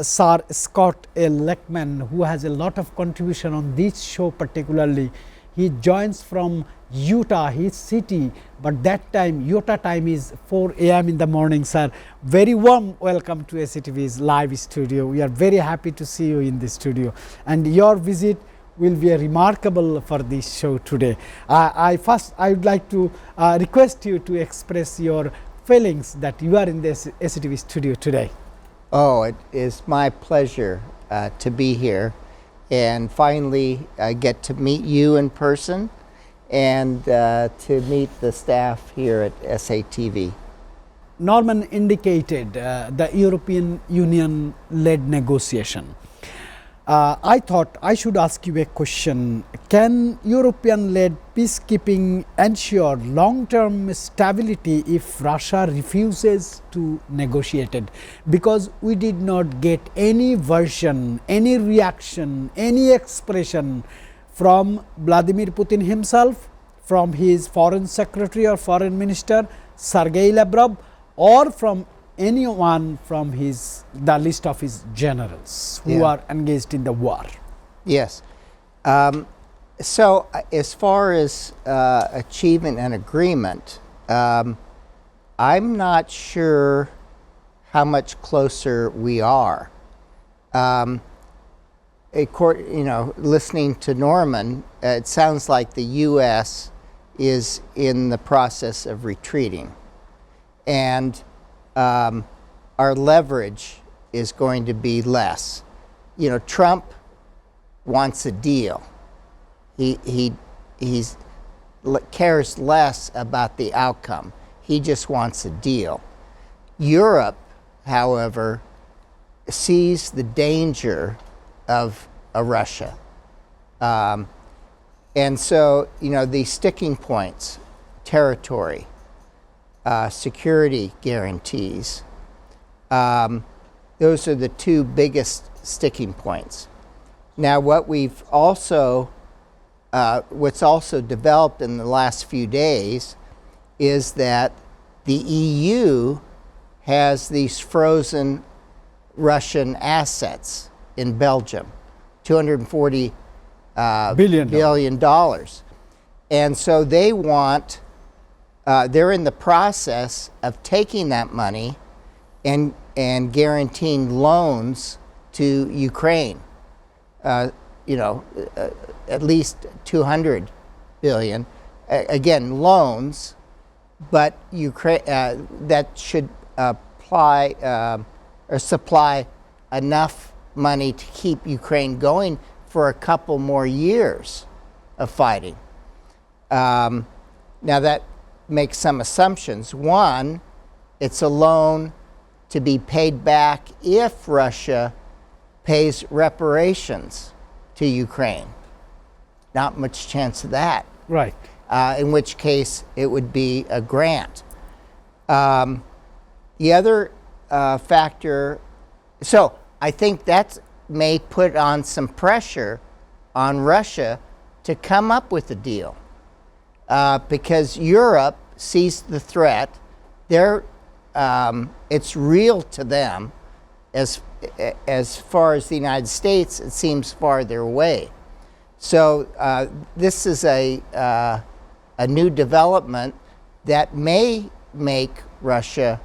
Sir Scott A. Leckman, who has a lot of contribution on this show particularly. He joins from Utah, his city, but that time Utah time is 4 a.m. in the morning. Sir, very warm welcome to SATV's live studio. We are very happy to see you in the studio, and your visit will be remarkable for this show today. I would like to request you to express your feelings that you are in the SATV studio today. Oh, it is my pleasure to be here and finally get to meet you in person and to meet the staff here at SATV. Norman indicated the European Union led negotiation. I thought I should ask you a question. Can European led peacekeeping ensure long term stability if Russia refuses to negotiate it? Because we did not get any version, any reaction, any expression from Vladimir Putin himself, from his foreign secretary or foreign minister Sergei Lavrov, or from anyone from the list of his generals who are engaged in the war. Yes. So as far as achievement and agreement, I'm not sure how much closer we are. Listening to Norman, it sounds like the U.S. is in the process of retreating, and our leverage is going to be less. You know, Trump wants a deal. He cares less about the outcome. He just wants a deal. Europe, however, sees the danger of Russia. And so, these sticking points, territory, security guarantees, those are the two biggest sticking points. Now, what's also developed in the last few days is that the EU has these frozen Russian assets in Belgium, $240 billion. And so they want, they're in the process of taking that money and guaranteeing loans to Ukraine. At least $200 billion. Again, loans, but Ukraine that should apply or supply enough money to keep Ukraine going for a couple more years of fighting. Now that makes some assumptions. One, it's a loan to be paid back if Russia pays reparations to Ukraine. Not much chance of that. Right. In which case it would be a grant. The other factor, so I think that may put on some pressure on Russia to come up with a deal. Because Europe sees the threat. It's real to them. As far as the United States, it seems farther away. So this is a new development that may make Russia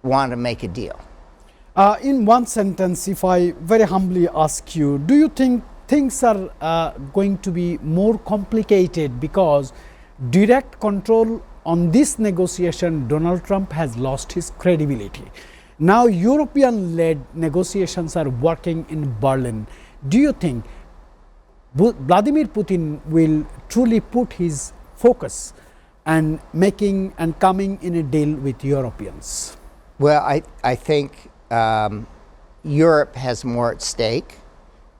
want to make a deal. In one sentence, if I very humbly ask you, do you think things are going to be more complicated because direct control on this negotiation, Donald Trump has lost his credibility? Now European-led negotiations are working in Berlin. Do you think Vladimir Putin will truly put his focus and making and coming in a deal with Europeans? Well, I think Europe has more at stake,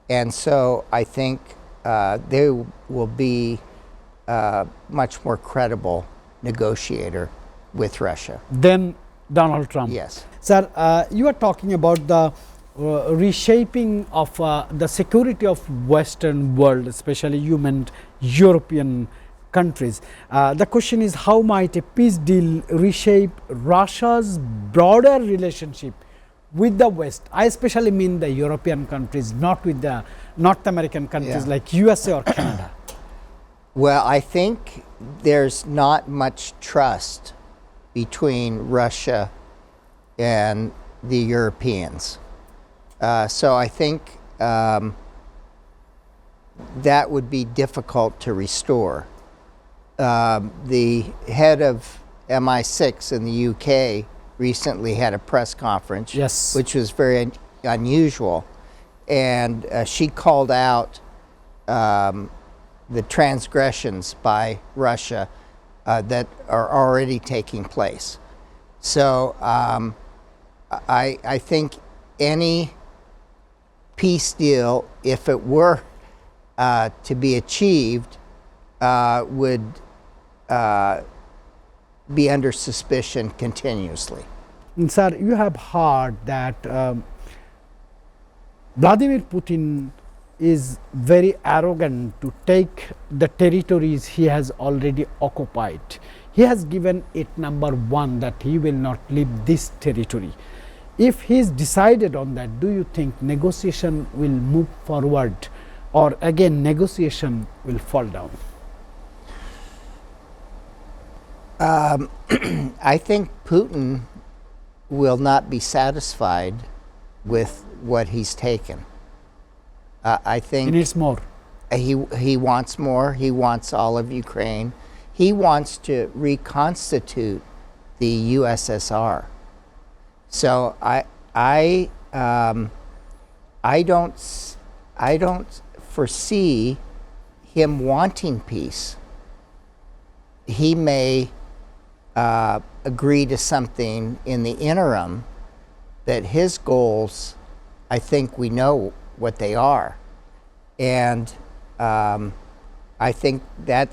and so I think they will be a much more credible negotiator with Russia. Then Donald Trump. Yes. Sir, you are talking about the reshaping of the security of Western world, especially you meant European countries. The question is, how might a peace deal reshape Russia's broader relationship with the West? I especially mean the European countries, not with the North American countries Yeah. like USA or Canada. Well, I think there's not much trust between Russia and the Europeans. So I think that would be difficult to restore. The head of MI6 in the UK recently had a press conference, Yes. which was very unusual, and she called out the transgressions by Russia that are already taking place. So I think any peace deal, if it were to be achieved, would be under suspicion continuously. And sir, you have heard that Vladimir Putin is very arrogant to take the territories he has already occupied. He has given it number one that he will not leave this territory. If he is decided on that, do you think negotiation will move forward, or again negotiation will fall down? I think Putin will not be satisfied with what he's taken. I He think needs more. he wants more. He wants all of Ukraine. He wants to reconstitute the USSR. So I don't foresee him wanting peace. He may agree to something in the interim, that his goals, I think we know what they are. And I think that,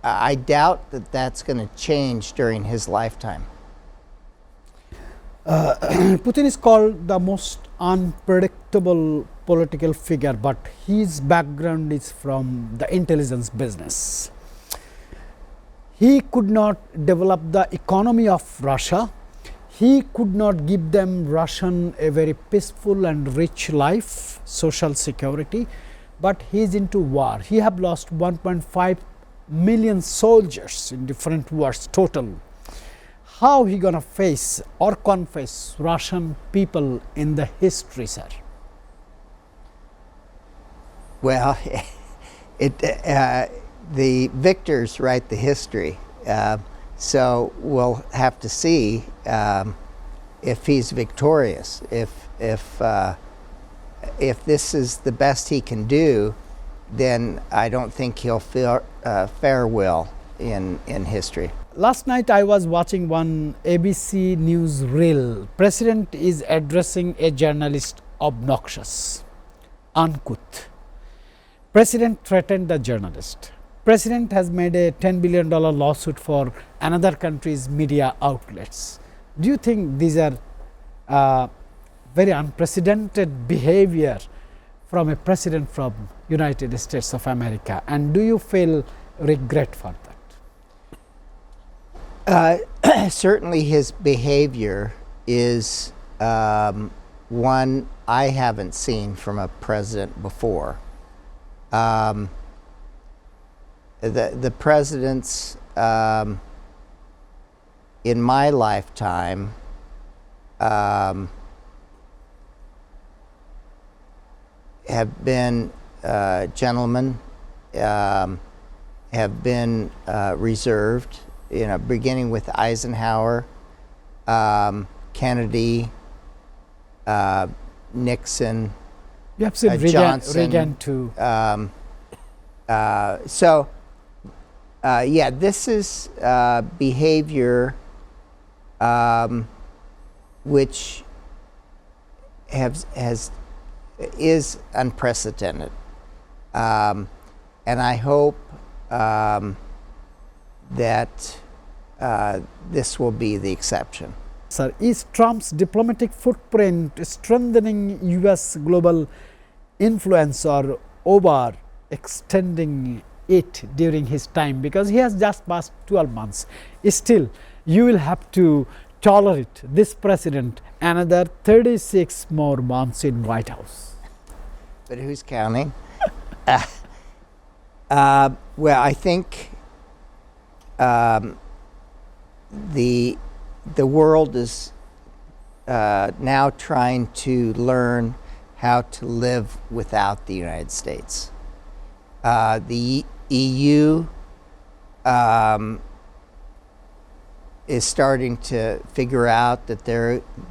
I doubt that that's going to change during his lifetime. Putin is called the most unpredictable political figure, but his background is from the intelligence business. He could not develop the economy of Russia. He could not give them Russian a very peaceful and rich life, social security, but he is into war. He have lost 1.5 million soldiers in different wars total. How he gonna face or confess Russian people in the history, sir? Well, the victors write the history, so we'll have to see if he's victorious. If this is the best he can do, then I don't think he'll fare well in history. Last night I was watching one ABC news reel. President is addressing a journalist obnoxious, uncouth. President threatened the journalist. President has made a $10 billion lawsuit for another country's media outlets. Do you think these are very unprecedented behavior from a president from United States of America, and do you feel regret for that? Certainly his behavior is one I haven't seen from a president before. The presidents in my lifetime have been gentlemen, have been reserved, beginning with Eisenhower, Kennedy, Nixon, You have seen Johnson, Reagan too. Yeah, this is behavior which is unprecedented, and I hope that this will be the exception. Sir, is Trump's diplomatic footprint strengthening U.S. global influence or over extending it during his time? Because he has just passed 12 months. Still, you will have to tolerate this president another 36 more months in White House? But who's counting? Well, I think the world is now trying to learn how to live without the United States. The EU is starting to figure out that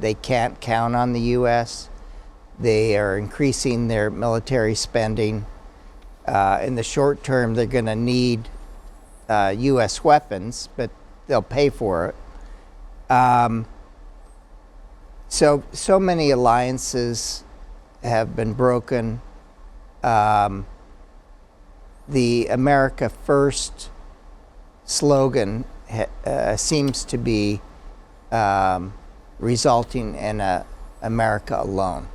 they can't count on the U.S. They are increasing their military spending. In the short term, they're going to need U.S. weapons, but they'll pay for it. So many alliances have been broken. The America First slogan seems to be resulting in America alone.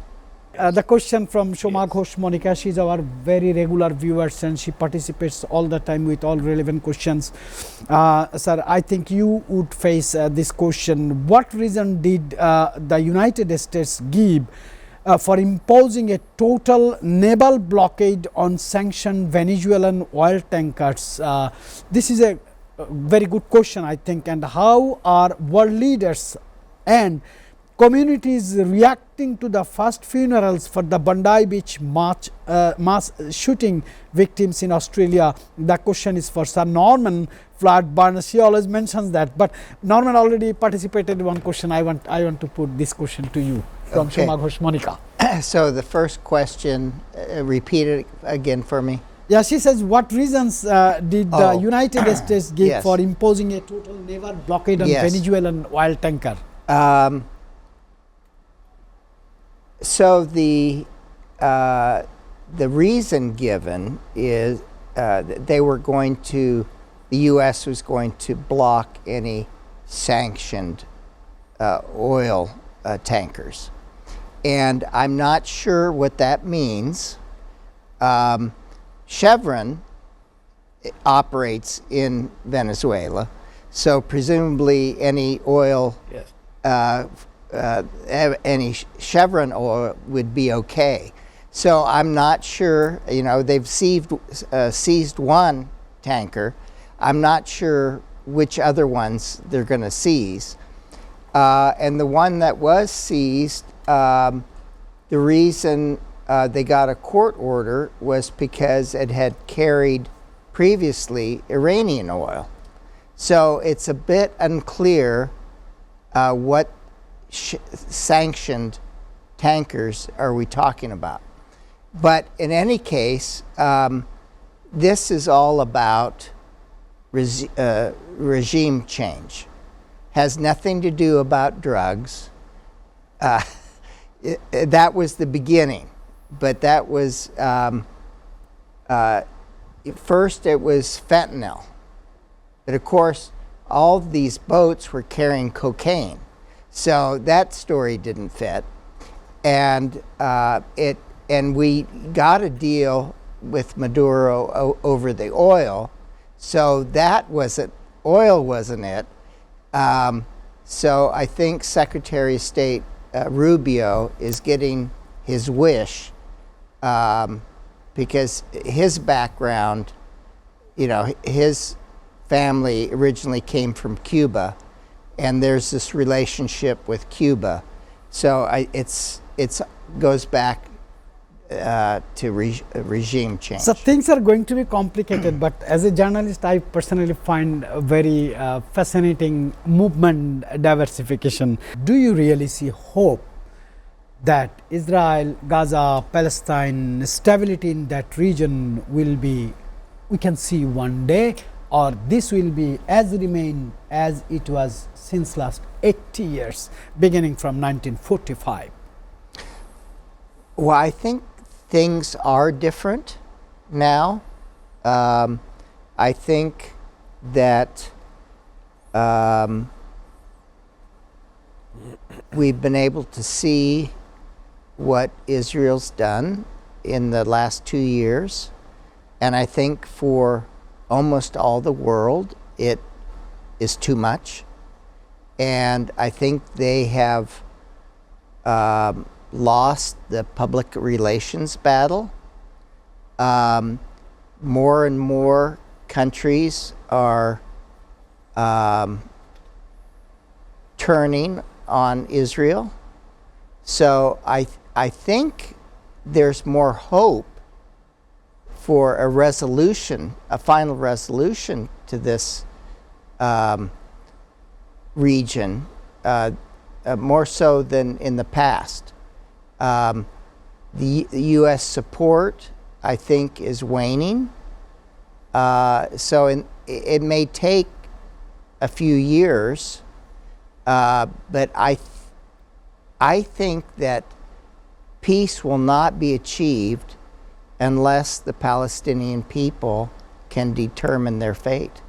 The question from Shoma Ghosh Monica, she's our very regular viewer and she participates all the time with all relevant questions. Sir, I think you would face this question. What reason did the United States give for imposing a total naval blockade on sanctioned Venezuelan oil tankers? This is a very good question, I think, and how are world leaders and communities reacting to the first funerals for the Bondi Beach mass shooting victims in Australia? The question is for Sir Norman Flood Barnes. She always mentions that, but Norman already participated in one question. I want to put this question to you from Shoma Ghosh Monica. So the first question, repeat it again for me. Yeah, she says, what reasons did the United States give Yes. for imposing a total naval blockade on Yes. Venezuelan oil tanker? So the reason given is that the U.S. was going to block any sanctioned oil tankers. And I'm not sure what that means. Chevron operates in Venezuela, so presumably any oil, any Chevron oil would be okay. So I'm not sure. They've seized one tanker. I'm not sure which other ones they're going to seize. And the one that was seized, the reason they got a court order was because it had carried previously Iranian oil. So it's a bit unclear what sanctioned tankers are we talking about. But in any case, this is all about regime change. Has nothing to do about drugs. That was the beginning. But that was, first it was fentanyl. But of course, all these boats were carrying cocaine. So that story didn't fit. And we got a deal with Maduro over the oil. So that oil wasn't it. So I think Secretary of State Rubio is getting his wish. Because his background, his family originally came from Cuba, and there's this relationship with Cuba, so it's goes back to regime change. So things are going to be complicated, but as a journalist, I personally find a very fascinating movement diversification. Do you really see hope that Israel, Gaza, Palestine, stability in that region we can see one day, or this will be remain as it was since last 80 years, beginning from 1945? Well, I think things are different now. I think that we've been able to see what Israel's done in the last 2 years, and I think for almost all the world it is too much. and I think they have lost the public relations battle. More and more countries are turning on Israel. So I think there's more hope for a resolution, a final resolution to this region, more so than in the past. The U.S. support, I think, is waning. So it may take a few years, but I think that peace will not be achieved unless the Palestinian people can determine their fate.